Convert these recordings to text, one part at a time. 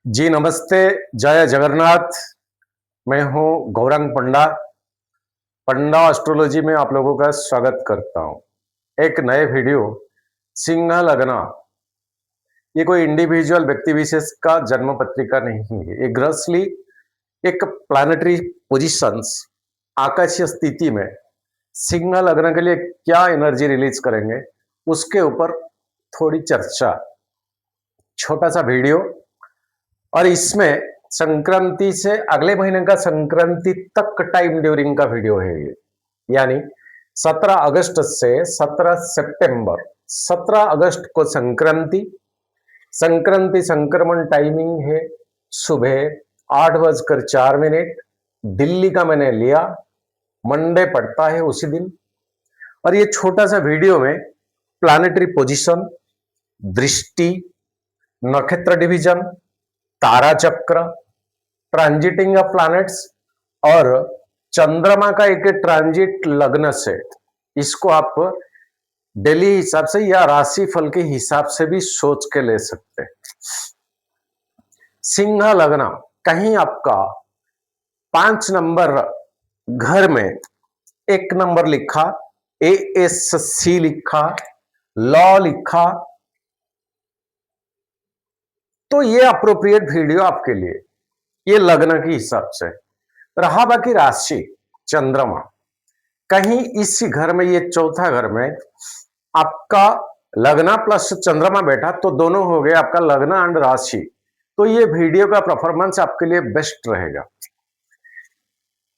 जी नमस्ते, जय जगन्नाथ। मैं हूँ गौरंग पंडा। पंडा एस्ट्रोलॉजी में आप लोगों का स्वागत करता हूँ। एक नए वीडियो सिंह लगना, ये कोई इंडिविजुअल व्यक्ति विशेष का जन्म पत्रिका नहीं है। ये ग्रसली एक प्लैनेटरी पोजीशंस, आकाशीय स्थिति में सिंह लग्न के लिए क्या एनर्जी रिलीज करेंगे, उसके ऊपर थोड़ी चर्चा, छोटा सा वीडियो। और इसमें संक्रांति से अगले महीने का संक्रांति तक टाइम ड्यूरिंग का वीडियो है ये। यानी 17 अगस्त से 17 सितंबर, 17 अगस्त को संक्रांति। संक्रांति संक्रमण टाइमिंग है सुबह 8:04। दिल्ली का मैंने लिया, मंडे पड़ता है उसी दिन। और ये छोटा सा वीडियो में प्लैनेटरी पोजीशन, दृष्टि, नक्षत्र डिवीजन, तारा चक्र, ट्रांजिटिंग ऑफ प्लैनेट्स और चंद्रमा का एक ट्रांजिट लग्न से, इसको आप डेली हिसाब से या राशि फल के हिसाब से भी सोच के ले सकते हैं। सिंह लग्न, कहीं आपका 5 नंबर घर में 1 नंबर लिखा, ASC लिखा, लॉ लिखा, तो ये अप्रोप्रिएट वीडियो आपके लिए, ये लग्न के हिसाब से। रहा बाकी राशि, चंद्रमा, कहीं इस घर में, ये चौथा घर में आपका लग्न प्लस चंद्रमा बैठा, तो दोनों हो गए आपका लग्न एंड राशि। तो ये वीडियो का परफॉर्मेंस आपके लिए बेस्ट रहेगा।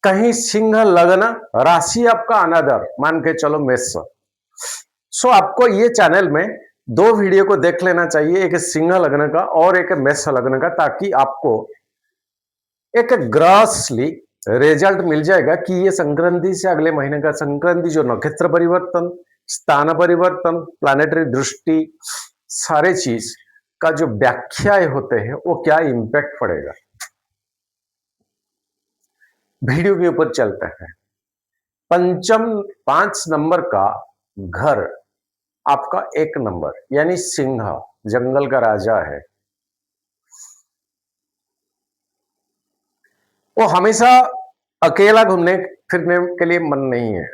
कहीं सिंह लग्न, राशि आपका अनदर, मान के चलो मेष, सो आपको ये चैनल में 2 वीडियो को देख लेना चाहिए, एक सिंह लग्न का और एक मेष लग्न का, ताकि आपको एक ग्रॉसली रिजल्ट मिल जाएगा कि ये संक्रांति से अगले महीने का संक्रांति, जो नक्षत्र परिवर्तन, स्थान परिवर्तन, प्लैनेटरी दृष्टि, सारे चीज का जो व्याख्याएं होते हैं, वो क्या इंपैक्ट पड़ेगा। वीडियो के ऊपर चलते हैं। पंचम 5 नंबर का घर आपका 1 नंबर, यानी सिंह, जंगल का राजा है। वो हमेशा अकेला घूमने फिरने के लिए मन नहीं है,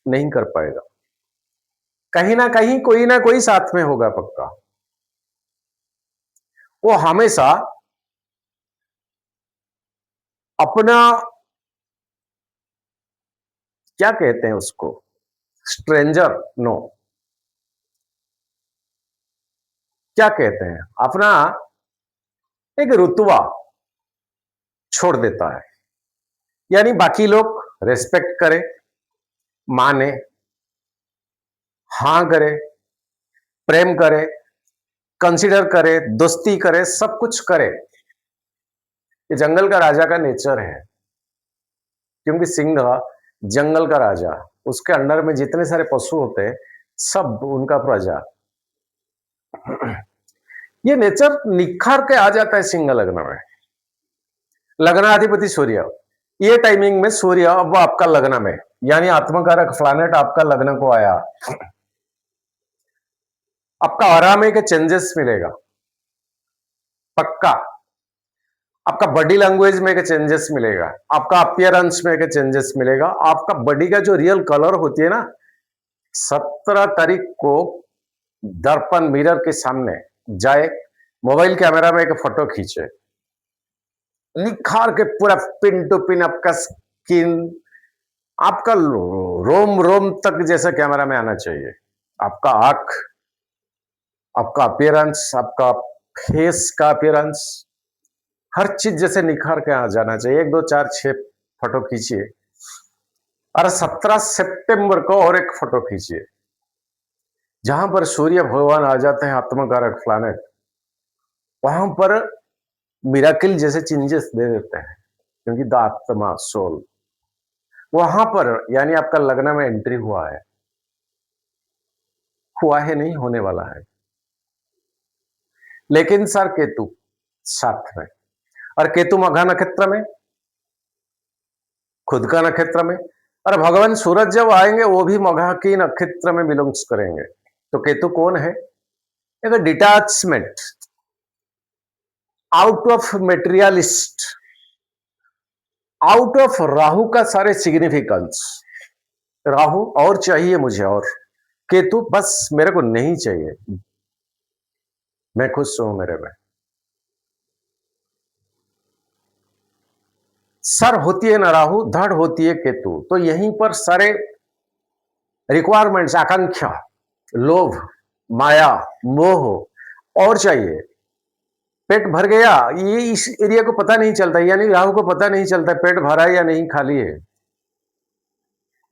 नहीं कर पाएगा। कहीं ना कोई साथ में होगा पक्का। वो हमेशा अपना, क्या कहते हैं उसको, स्ट्रेंजर, नो, क्या कहते हैं, अपना एक रुतबा छोड़ देता है। यानी बाकी लोग रेस्पेक्ट करे, माने, हां करे, प्रेम करे, कंसीडर करे, दोस्ती करे, सब कुछ करे। ये जंगल का राजा का नेचर है, क्योंकि सिंह जंगल का राजा, उसके अंडर में जितने सारे पशु होते हैं, सब उनका प्रजा। ये नेचर निखार के आ जाता है सिंह लग्न में। लग्नाधिपति सूर्य, ये टाइमिंग में सूर्य अब आपका लग्न में, यानी आत्मकारक प्लैनेट आपका लग्न को आया, आपका ऑरा में के चेंजेस मिलेगा पक्का। आपका बॉडी लैंग्वेज में के चेंजेस मिलेगा, आपका अपीयरेंस में के चेंजेस मिलेगा, आपका बॉडी का जो रियल कलर होती है ना, 17 तारीख को दर्पण मिरर के सामने जाए, मोबाइल कैमरा में एक फोटो खींचे, निखार के पूरा पिन टू पिन आपका स्किन, आपका रोम रोम तक जैसा कैमरा में आना चाहिए। आपका आंख, आपका अपीयरेंस, आपका फेस का अपीयरेंस, हर चीज जैसे निखार के आ जाना चाहिए। 1 2 4 6 फोटो खींचिए, और 17 सितंबर को और एक फोटो खींचिए, जहां पर सूर्य भगवान आ जाते हैं, आत्मकारक प्लैनेट, वहां पर मिराकिल जैसे चेंजेस दे देते हैं, क्योंकि द आत्मा, सोल वहां पर, यानी आपका लग्न में एंट्री हुआ है नहीं, होने वाला है। लेकिन सर केतु साथ में, और केतु मघा नक्षत्र में, खुद का नक्षत्र में, और भगवान सूरज जब आएंगे वो भी मघा की नक्षत्र में बिलोंग्स करेंगे। तो केतु कौन है, एक detachment, out of materialist, out of Rahu का सारे सिग्निफिकेंस। राहु और चाहिए मुझे, और केतु बस मेरे को नहीं चाहिए, मैं खुश हूं मेरे में। सर होती है ना राहु, धड़ होती है केतु, तो यहीं पर सारे रिक्वायरमेंट्स, आकांक्षा, लोभ, माया, मोह और चाहिए। पेट भर गया, ये इस एरिया को पता नहीं चलता, यानी राहु को पता नहीं चलता पेट भरा है या नहीं, खाली है,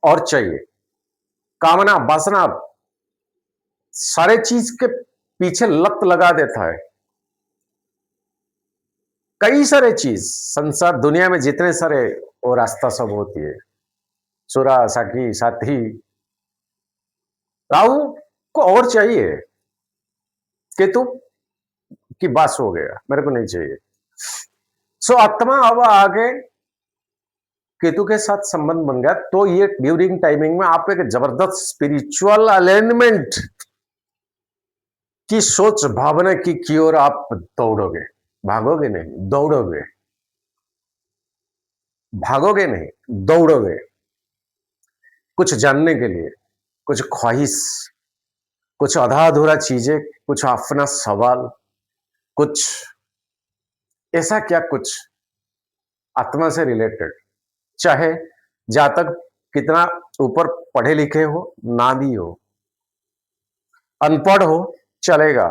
और चाहिए। कामना, वासना सारे चीज के पीछे लत लगा देता है। कई सारे चीज संसार दुनिया में जितने सारे वो रास्ता सब होती है, चुरा साकी साथी, राहु को और चाहिए, केतु की बास हो गया, मेरे को नहीं चाहिए। सो आत्मा अब आगे केतु के साथ संबंध बन गया, तो ये ड्यूरिंग टाइमिंग में आप एक जबरदस्त स्पिरिचुअल अलाइनमेंट की सोच भावना की ओर आप दौड़ोगे, भागोगे नहीं, दौड़ोगे, भागोगे नहीं, दौड़ोगे, कुछ जानने के लिए, कुछ ख्वाहिश, कुछ आधा अधूरा चीजें, कुछ अपना सवाल, कुछ ऐसा क्या, कुछ आत्मा से रिलेटेड, चाहे जातक कितना ऊपर पढ़े लिखे हो ना भी हो, अनपढ़ हो चलेगा,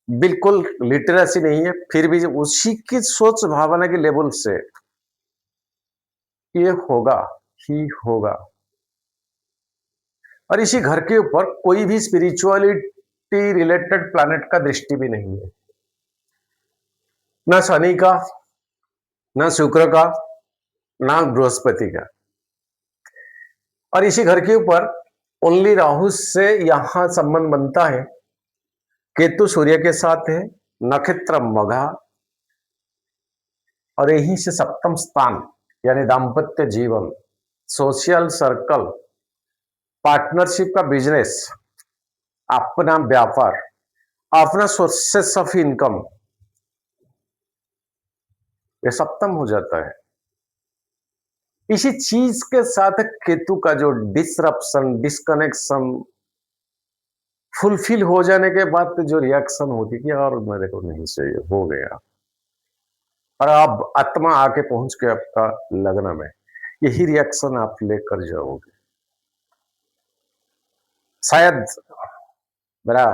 बिल्कुल लिटरेसी नहीं है, फिर भी उसी की सोच भावना के लेवल से ये होगा ही होगा। और इसी घर के ऊपर कोई भी स्पिरिचुअलिटी रिलेटेड प्लैनेट का दृष्टि भी नहीं है, ना शनि का, ना शुक्र का, ना बृहस्पति का। और इसी घर के ऊपर ओनली राहु से यहां संबंध बनता है, केतु सूर्य के साथ है, नक्षत्र मघा, और यहीं से सप्तम स्थान यानी दाम्पत्य जीवन, सोशल सर्कल, पार्टनरशिप का बिजनेस, अपना व्यापार, अपना सोर्सेस ऑफ इनकम, ये सप्तम हो जाता है। इसी चीज के साथ केतु का जो डिसरप्शन, डिस्कनेक्शन, फुलफिल हो जाने के बाद जो रिएक्शन होती थी, और मेरे को नहीं चाहिए, हो गया, और अब आत्मा आके पहुंच के आपका लगन में, यही रिएक्शन आप लेकर जाओगे। शायद मेरा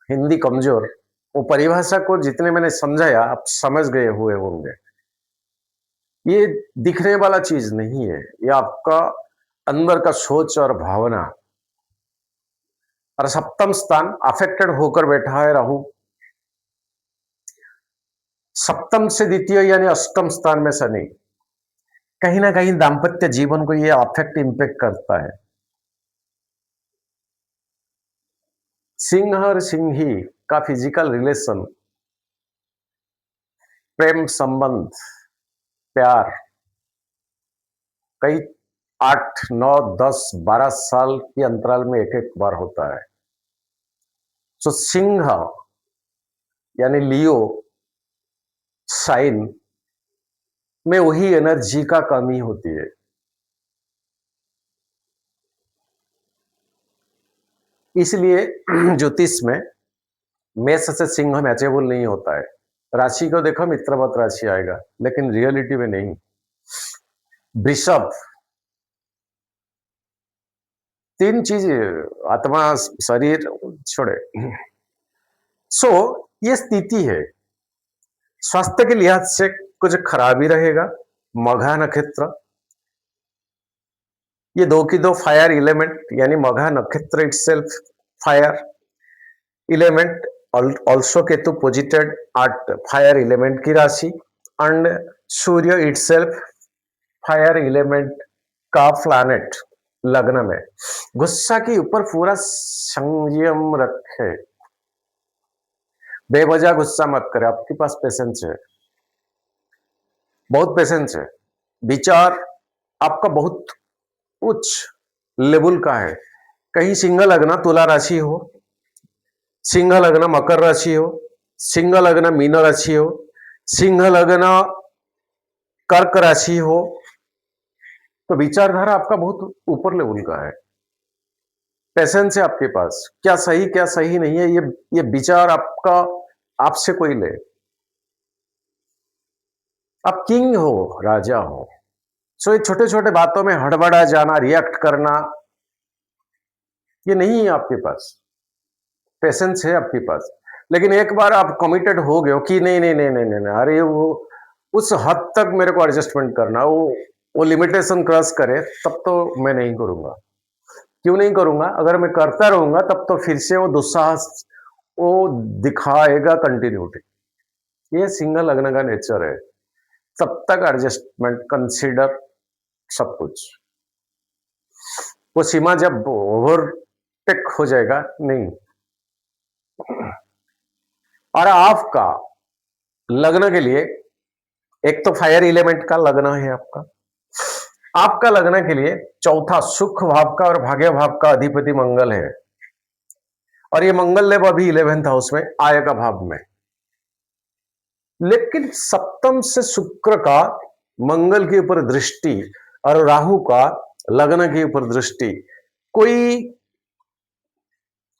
हिंदी कमजोर, वो परिभाषा को जितने मैंने समझाया आप समझ गए हुए होंगे। ये दिखने वाला चीज नहीं है, ये आपका अंदर का सोच और भावना। और सप्तम स्थान अफेक्टेड होकर बैठा है राहु, सप्तम से द्वितीय यानी अष्टम स्थान में शनि, कहीं ना कहीं दाम्पत्य जीवन को ये अफेक्ट इंपैक्ट करता है। सिंह और सिंही का फिजिकल रिलेशन, प्रेम संबंध, प्यार कई 8, 9, 10, 12 साल के अंतराल में एक एक बार होता है। सो सिंह यानी लियो साइन में वही एनर्जी का कमी होती है। इसलिए ज्योतिष में मेष से सिंह मैचेबल नहीं होता है। राशि को देखो मित्रवत राशि आएगा, लेकिन रियलिटी में नहीं। वृषभ, तीन चीज, आत्मा, शरीर छोड़े। सो ये स्थिति है, स्वास्थ्य के लिहाज से कुछ खराबी रहेगा। मघा नक्षत्र, ये दो की दो फायर एलिमेंट, यानी मघा नक्षत्र itself fire element, also Ketu पोजिटेड eight fire element की राशि, and Surya itself fire element का प्लैनेट लग्न में। गुस्सा के ऊपर पूरा संयम रखे, बेवजह गुस्सा मत करे, आपके पास पेशेंस है, बहुत पेशेंस है, विचार आपका बहुत उच्च लेवल का है। कहीं सिंह लग्न तुला राशि हो, सिंह लग्न मकर राशि हो, सिंह लग्न मीन राशि हो, सिंह लग्न कर्क राशि हो तो विचारधारा आपका बहुत ऊपर लेवल का है। पेशेंस है आपके पास, क्या सही नहीं है, ये विचार आपका आपसे कोई ले। आप किंग हो, राजा हो। सो ये छोटे-छोटे बातों में हड़बड़ा जाना, रिएक्ट करना, ये नहीं है आपके पास। पेशेंस है आपके पास। लेकिन एक बार आप कमिटेड हो गए हो कि नहीं, नहीं, नहीं, नहीं, नहीं, नहीं, अरे वो उस हद तक मेरे को एडजस्टमेंट करना, वो लिमिटेशन क्रॉस करे, तब तो मैं नहीं करूँगा। क्यों नहीं करूँगा? अगर मैं करता रहूँगा तब तो फिर से वो दुस्साहस वो दिखाएगा कंटिन्यूटी। ये सिंह लग्न का नेचर है। तब तक एडजस्टमेंट, कंसीडर सब कुछ। वो सीमा जब ओवरटेक हो जाएगा, नहीं। और आपका लग्न के लिए एक तो फायर एलिमेंट का लग्न है आपका। आपका लग्न के लिए चौथा सुख भाव का और भाग्य भाव का अधिपति मंगल है। और ये मंगल देव अभी 11th हाउस में आएगा भाव में। लेकिन सप्तम से शुक्र का मंगल के ऊपर दृष्टि और राहु का लग्न के ऊपर दृष्टि, कोई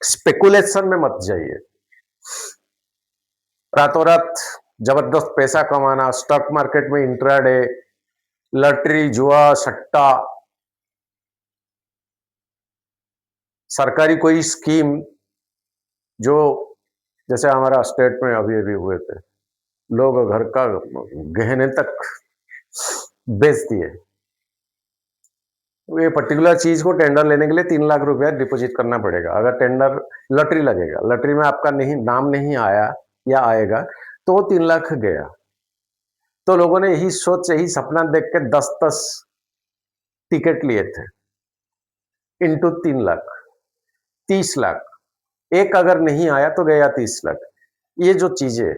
स्पेकुलेशन में मत जाइए। रातों रात जबरदस्त पैसा कमाना, स्टॉक मार्केट में इंट्राडे, लॉटरी, जुआ, सट्टा, सरकारी कोई स्कीम, जो जैसे हमारा स्टेट में अभी अभी हुए थे, लोग घर का गहने तक बेच दिए। ये पर्टिकुलर चीज को टेंडर लेने के लिए 3 लाख रुपया डिपॉजिट करना पड़ेगा। अगर टेंडर लॉटरी लगेगा, लॉटरी में आपका नहीं नाम नहीं आया या आएगा तो 3 लाख गया। तो लोगों ने यही सोच, यही सपना देख के 10-10 टिकट लिए थे, इंटू 3 लाख, 30 लाख। एक अगर नहीं आया तो गया 30 लाख। ये जो चीजें,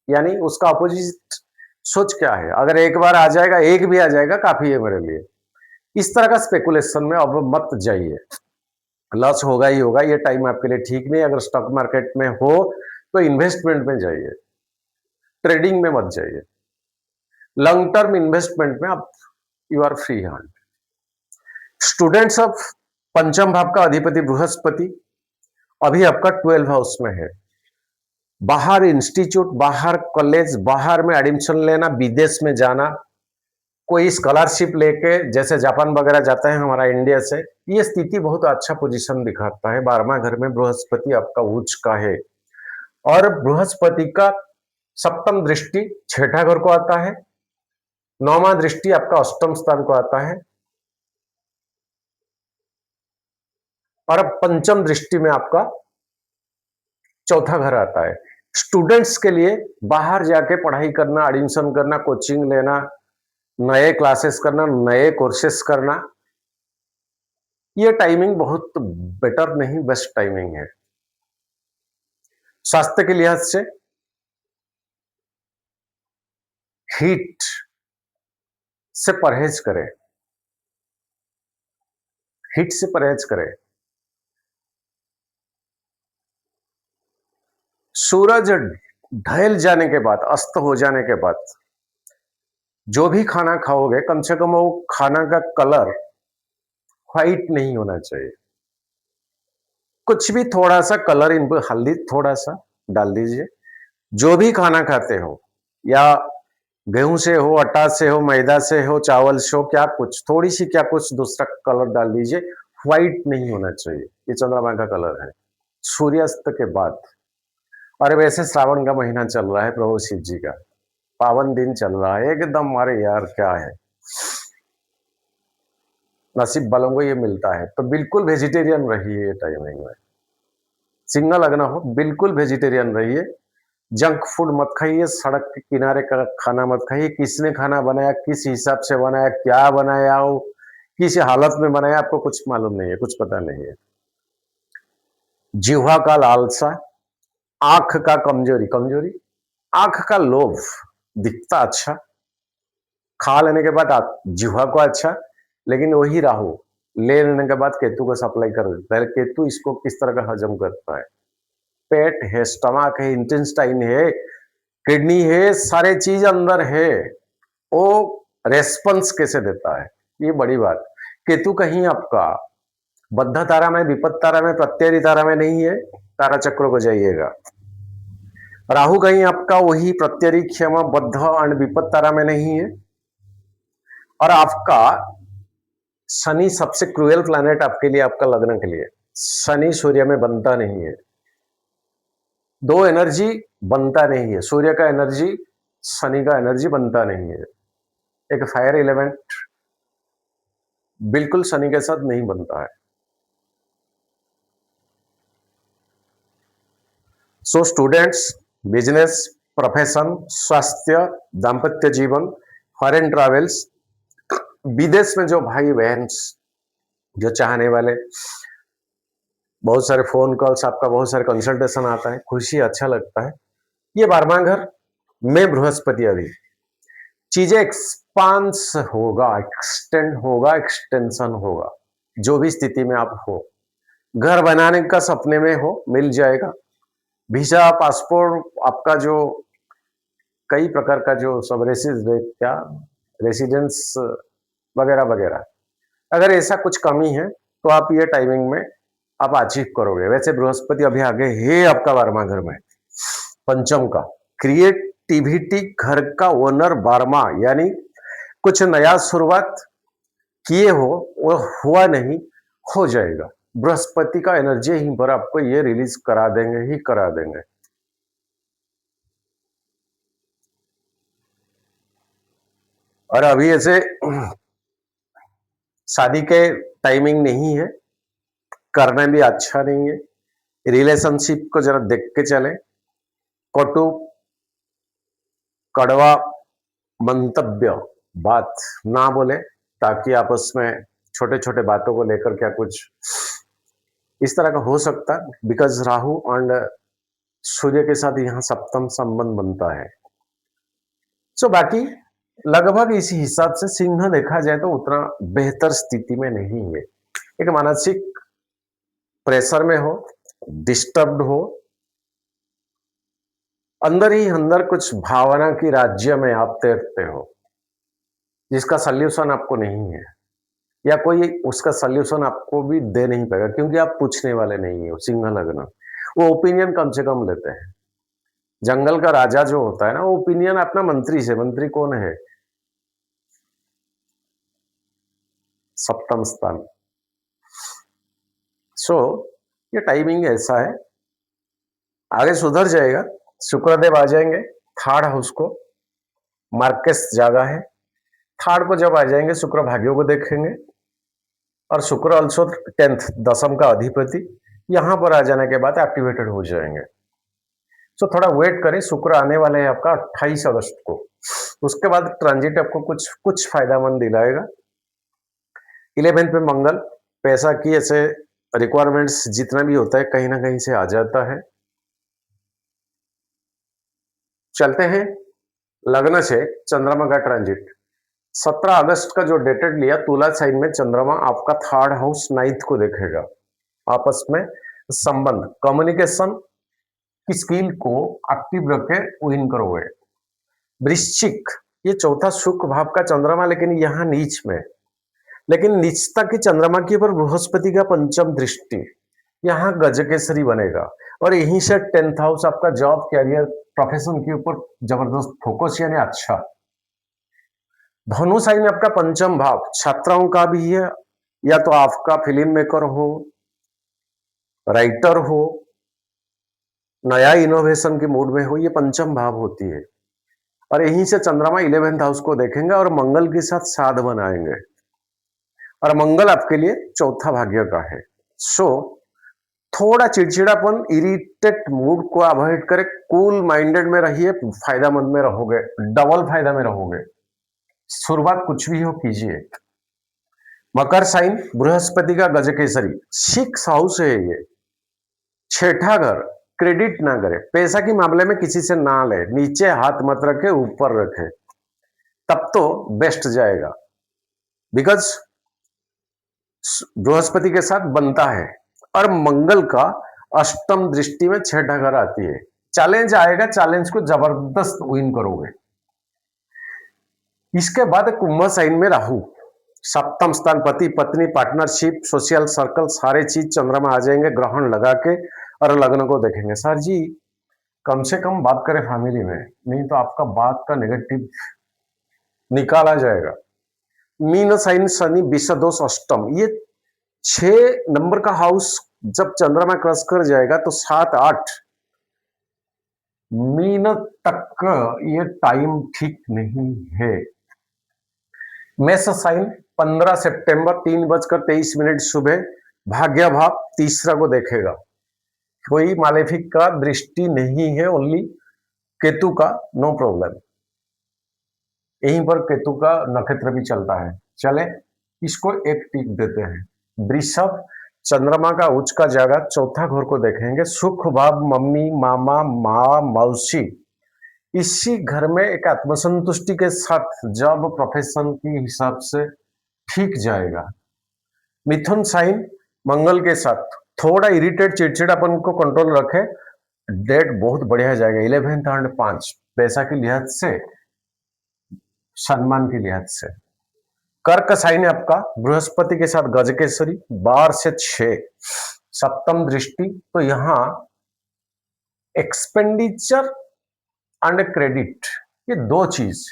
यानी उसका अपोजिट सोच क्या है? अगर एक बार आ जाएगा, एक भी आ जाएगा काफी है मेरे लिए। इस तरह का स्पेकुलेशन में अब मत जाइए। लॉस होगा ही होगा, ये टाइम आपके लिए ठीक नहीं। अगर स्टॉक मार्केट में हो तो इन्वेस्टमेंट में जाइए, ट्रेडिंग में मत जाइए। लॉन्ग टर्म इन्वेस्टमेंट में आप you are free hand. Students of पंचम भाव का अधिपति बृहस्पति अभी आपका 12 हाउस में है। बाहर इंस्टीट्यूट, बाहर कॉलेज, बाहर में एडमिशन लेना, विदेश में जाना, कोई स्कॉलरशिप लेके जैसे जापान वगैरह जाता है हमारा इंडिया से, ये स्थिति बहुत अच्छा पोजीशन दिखाता है। 12वां घर में बृहस्पति आपका उच्च का है और बृहस्पति का सप्तम दृष्टि छठा घर को आता है, 9वां दृष्टि आपका अष्टम स्थान को आता है और अब पंचम दृष्टि में आपका चौथा घर आता है। स्टूडेंट्स के लिए बाहर जाके पढ़ाई करना, एडमिशन करना, कोचिंग लेना, नए क्लासेस करना, नए कोर्सेस करना, ये टाइमिंग बहुत बेटर नहीं, बेस्ट टाइमिंग है। स्वास्थ्य के लिहाज से हीट से परहेज करें, हीट से परहेज करें। सूरज ढल जाने के बाद, अस्त हो जाने के बाद जो भी खाना खाओगे, कम से कम वो खाना का कलर व्हाइट नहीं होना चाहिए। कुछ भी थोड़ा सा कलर, इन पर हल्दी थोड़ा सा डाल दीजिए। जो भी खाना खाते हो, या गेहूं से हो, आटा से हो, मैदा से हो, चावल से हो, क्या कुछ थोड़ी सी क्या कुछ दूसरा कलर डाल दीजिए। व्हाइट नहीं होना चाहिए, ये चंद्रमा का कलर है सूर्यास्त के बाद। और वैसे श्रावण का महीना चल रहा है, प्रभु शिव जी का पावन दिन चल रहा है एकदम। अरे यार क्या है, नसीब वालों को ये मिलता है। तो बिल्कुल वेजिटेरियन रहिए ये टाइमिंग में। सिंह लग्न हो, बिल्कुल वेजिटेरियन रहिए। जंक फूड मत खाइए, सड़क के किनारे का खाना मत खाइए। किसने खाना बनाया, किस हिसाब से बनाया, क्या बनाया हो, किस हालत में बनाया, आपको कुछ मालूम नहीं है, कुछ पता नहीं है। जिह्वा का लालसा, आंख का कमजोरी, कमजोरी आंख का लोभ, दिखता अच्छा, खा लेने के बाद जिह्वा को अच्छा, लेकिन वही राहु ले लेने के बाद केतु को सप्लाई कर देता है। केतु इसको किस तरह का हजम करता है। पेट है, स्टमक है, इंटेस्टाइन है, किडनी है, सारे चीज अंदर है, वो रेस्पॉन्स कैसे देता है, ये बड़ी बात। केतु कहीं आपका बद्ध तारा में, विपत्त तारा में, प्रत्ययी तारा में नहीं है, तारा चक्र को जाइएगा। राहु कहीं आपका वही प्रत्ययी, क्षमा, बद्ध और विपत्त तारा में नहीं है। और आपका शनि सबसे क्रूएल प्लैनेट आपके लिए, आपका लग्न के लिए। शनि सूर्य में बनता नहीं है, दो एनर्जी बनता नहीं है, सूर्य का एनर्जी, शनि का एनर्जी बनता नहीं है। एक फायर एलिमेंट बिल्कुल शनि के साथ नहीं बनता है। सो स्टूडेंट्स, बिजनेस, प्रोफेशन, स्वास्थ्य, दाम्पत्य जीवन, फॉरेन ट्रैवल्स, विदेश में जो भाई बहन, जो चाहने वाले, बहुत सारे फोन कॉल्स, आपका बहुत सारे कंसल्टेशन आता है, खुशी, अच्छा लगता है। ये 12वां घर में बृहस्पति, अभी चीजें एक्सपांस होगा, एक्सटेंड होगा, एक्सटेंशन होगा। जो भी स्थिति में आप हो, घर बनाने का सपने में हो, मिल जाएगा। वीजा, पासपोर्ट, आपका जो कई प्रकार का जो सब क्या रेसिडेंस वगैरह वगैरह, अगर ऐसा कुछ कमी है तो आप ये टाइमिंग में आप अचीव करोगे। वैसे बृहस्पति अभी आगे है आपका 12वां घर में, पंचम का, क्रिएटिविटी घर का ओनर 12वां, यानी कुछ नया शुरुआत किए हो, वो हुआ नहीं, हो जाएगा। बृहस्पति का एनर्जी यहीं पर आपको ये रिलीज करा देंगे ही करा देंगे। और अभी ऐसे शादी के टाइमिंग नहीं है, करना भी अच्छा नहीं है। रिलेशनशिप को जरा देख के चले, कटु कड़वा मंतव्य बात ना बोले, ताकि आपस में छोटे छोटे बातों को लेकर क्या कुछ इस तरह का हो सकता है। बिकॉज राहु एंड सूर्य के साथ यहाँ सप्तम संबंध बनता है। सो बाकी लगभग इसी हिसाब से सिंह देखा जाए तो उतना बेहतर स्थिति में नहीं है। एक मानसिक प्रेशर में हो, डिस्टर्ब्ड हो, अंदर ही अंदर कुछ भावना की राज्य में आप तैरते हो, जिसका सल्यूशन आपको नहीं है, या कोई उसका सल्यूशन आपको भी दे नहीं पाएगा, क्योंकि आप पूछने वाले नहीं हो। सिंह लग्न, वो ओपिनियन कम से कम लेते हैं। जंगल का राजा जो होता है ना, वो ओपिनियन अपना मंत्री से, मंत्री कौन है, सप्तम स्थान। सो ये टाइमिंग ऐसा है, आगे सुधर जाएगा। शुक्रदेव आ जाएंगे थर्ड हाउस को, मार्केस जागा है, थर्ड को जब आ जाएंगे शुक्र भाग्यों को देखेंगे, और शुक्र ऑल्सो 10th, दसम का अधिपति, यहां पर आ जाने के बाद एक्टिवेटेड हो जाएंगे। सो थोड़ा वेट करें, शुक्र आने वाले हैं आपका 28 अगस्त को। उसके बाद ट्रांजिट आपको कुछ फायदामंद दिलाएगा। 11th पे मंगल, पैसा की ऐसे रिक्वायरमेंट्स जितना भी होता है कहीं ना कहीं से आ जाता है। चलते हैं लग्न से चंद्रमा का ट्रांजिट। 17 अगस्त का जो डेटेड लिया, तुला साइन में चंद्रमा आपका थर्ड हाउस 9th को देखेगा। आपस में संबंध, कम्युनिकेशन की स्किल को एक्टिव रखे, विन करोगे। वृश्चिक, ये चौथा सुख भाव का चंद्रमा, लेकिन यहाँ नीच में, लेकिन नीचता की चंद्रमा के ऊपर बृहस्पति का पंचम दृष्टि, यहाँ गजकेसरी बनेगा। और यहीं से 10th हाउस आपका जॉब, कैरियर, प्रोफेशन के ऊपर जबरदस्त फोकस, यानी अच्छा। धनु साइन आपका पंचम भाव छात्राओं का भी है, या तो आपका फिल्म मेकर हो, राइटर हो, नया इनोवेशन के मूड में हो, ये पंचम भाव होती है। और यहीं से चंद्रमा 11th हाउस को देखेंगे और मंगल के साथ साध बनाएंगे, और मंगल आपके लिए चौथा भाग्य का है। सो थोड़ा चिड़चिड़ापन, इरिटेट मूड को अवॉइड करें, कूल माइंडेड में रहिए, फायदामंद में रहोगे, डबल फायदा में रहोगे। शुरुआत कुछ भी हो कीजिए। मकर साइन, बृहस्पति का गजकेसरी, 6th हाउस है ये, छठा घर। क्रेडिट ना करे, पैसा के मामले में किसी से ना ले, नीचे हाथ मत रखे, ऊपर रखे, तब तो बेस्ट जाएगा। बिकॉज बृहस्पति के साथ बनता है, और मंगल का अष्टम दृष्टि में छठा घर आती है। चैलेंज आएगा, चैलेंज को जबरदस्त विन करोगे। इसके बाद कुंभ साइन में राहु, सप्तम स्थान, पति पत्नी, पार्टनरशिप, सोशल सर्कल, सारे चीज चंद्रमा आ जाएंगे ग्रहण लगा के और लग्न को देखेंगे। सर जी कम से कम बात करें फैमिली में, नहीं तो आपका बात का नेगेटिव निकाला जाएगा। मीन साइन शनि, विष दोष अष्टम, ये 6 नंबर का हाउस जब चंद्रमा क्रॉस कर जाएगा तो 7-8 मीन तक ये टाइम ठीक नहीं है। मेष साइन 15 सितंबर 3:23 सुबह भाग्य भाव तीसरा को देखेगा। कोई मालेफिक का दृष्टि नहीं है, ओनली केतु का, नो प्रॉब्लम। यहीं पर केतु का नक्षत्र भी चलता है। चले इसको एक टिक देते हैं। वृषभ, चंद्रमा का उच्च का जगह चौथा घर को देखेंगे। सुख भाव, मम्मी, मामा, माँ, मौसी, इसी घर में एक आत्मसंतुष्टि के साथ जब प्रोफेशन की हिसाब से ठीक जाएगा। मिथुन साइन मंगल के साथ थोड़ा इरिटेट चिड़चिड़ापन को कंट्रोल रखे, डेट बहुत बढ़िया जाएगा। 11 और 5 पैसा के लिहाज से, सम्मान के लिहाज से। कर्क साइन है आपका बृहस्पति के साथ गजकेसरी 12 से 6 सप्तम दृष्टि, तो यहां एक्सपेंडिचर एंड क्रेडिट, ये दो चीज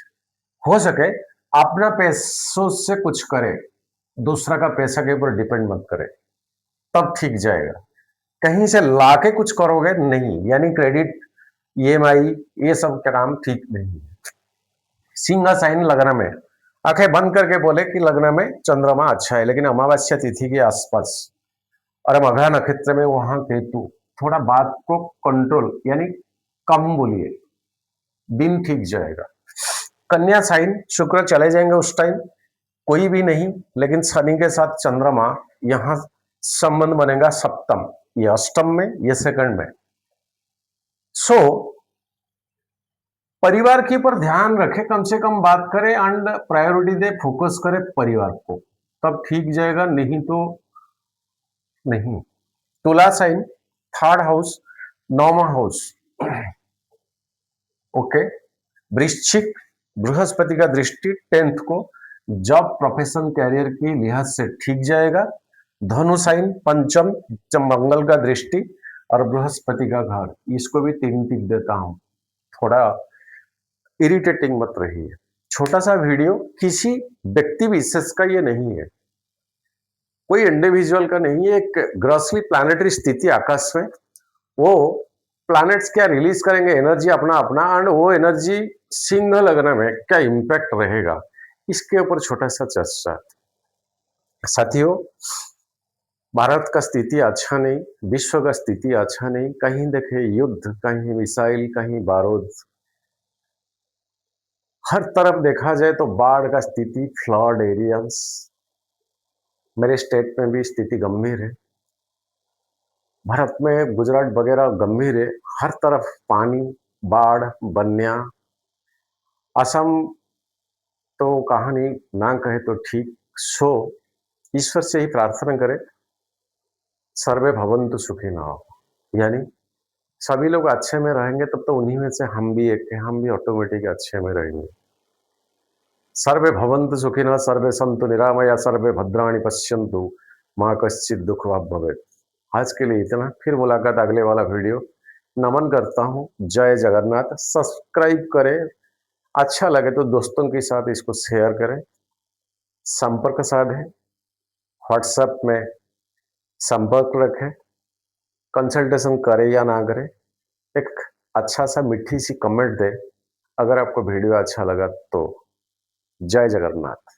हो सके अपना पैसों से कुछ करे, दूसरा का पैसा के ऊपर डिपेंड मत करे, तब ठीक जाएगा। कहीं से लाके कुछ करोगे नहीं, यानी क्रेडिट, ईएमआई, ये सब का काम ठीक नहीं है। सिंह साइन लग्न में, आंखें बंद करके बोले कि लग्न में चंद्रमा अच्छा है, लेकिन अमावस्या तिथि के आसपास और मघा नक्षत्र में वहां केतु, थोड़ा बात को कंट्रोल यानी कम बोलिए, दिन ठीक जाएगा। कन्या साइन शुक्र चले जाएंगे उस टाइम, कोई भी नहीं, लेकिन शनि के साथ चंद्रमा, यहां संबंध बनेगा सप्तम, ये अष्टम में, ये सेकंड में। सो परिवार के ऊपर ध्यान रखे, कम से कम बात करें एंड प्रायोरिटी दे, फोकस करें परिवार को, तब ठीक जाएगा, नहीं तो नहीं। तुला साइन थर्ड हाउस, 9वां हाउस, ओके। वृश्चिक, बृहस्पति का दृष्टि 10th को, जॉब प्रोफेशन कैरियर के लिहाज से ठीक जाएगा। धनु साइन पंचम, मंगल का दृष्टि और बृहस्पति का घर, इसको भी 3 टिक देता हूं। थोड़ा इरिटेटिंग मत रहिए। छोटा सा वीडियो, किसी व्यक्ति विशेष का ये नहीं है, कोई इंडिविजुअल का नहीं है, एक ग्रॉसली प्लैनेटरी स्थिति आकाश में, वो प्लैनेट्स क्या रिलीज करेंगे एनर्जी अपना अपना, एंड वो एनर्जी सिंह लग्न में क्या इंपैक्ट रहेगा, इसके ऊपर छोटा सा चर्चा। साथियों, भारत का स्थिति अच्छा नहीं, विश्व का स्थिति अच्छा नहीं, कहीं देखे युद्ध, कहीं मिसाइल, कहीं बारूद, हर तरफ देखा जाए तो बाढ़ का स्थिति, फ्लड एरियाज, मेरे स्टेट में भी स्थिति गंभीर है, भारत में गुजरात वगैरह गंभीर है, हर तरफ पानी, बाढ़, बन्या। असम तो कहानी ना कहे तो ठीक। सो ईश्वर से ही प्रार्थना करें, सर्वे भवन्तु सुखिनः, यानी सभी लोग अच्छे में रहेंगे, तब तो उन्हीं में से हम भी एक, हम भी ऑटोमेटिक अच्छे में रहेंगे। सर्वे भवन्तु सुखिनः, सर्वे सन्तु निरामया, सर्वे भद्राणि पश्यन्तु, मां कश्चित् दुख वा भवेत्। आज के लिए इतना, फिर मुलाकात अगले वाला वीडियो। नमन करता हूं, जय जगन्नाथ। सब्सक्राइब करें, अच्छा लगे तो दोस्तों के साथ इसको शेयर करें, संपर्क साधें, व्हाट्सएप में संपर्क रखें, कंसल्टेशन करें या ना करें, एक अच्छा सा मीठी सी कमेंट दें अगर आपको वीडियो अच्छा लगा तो। जय जगन्नाथ।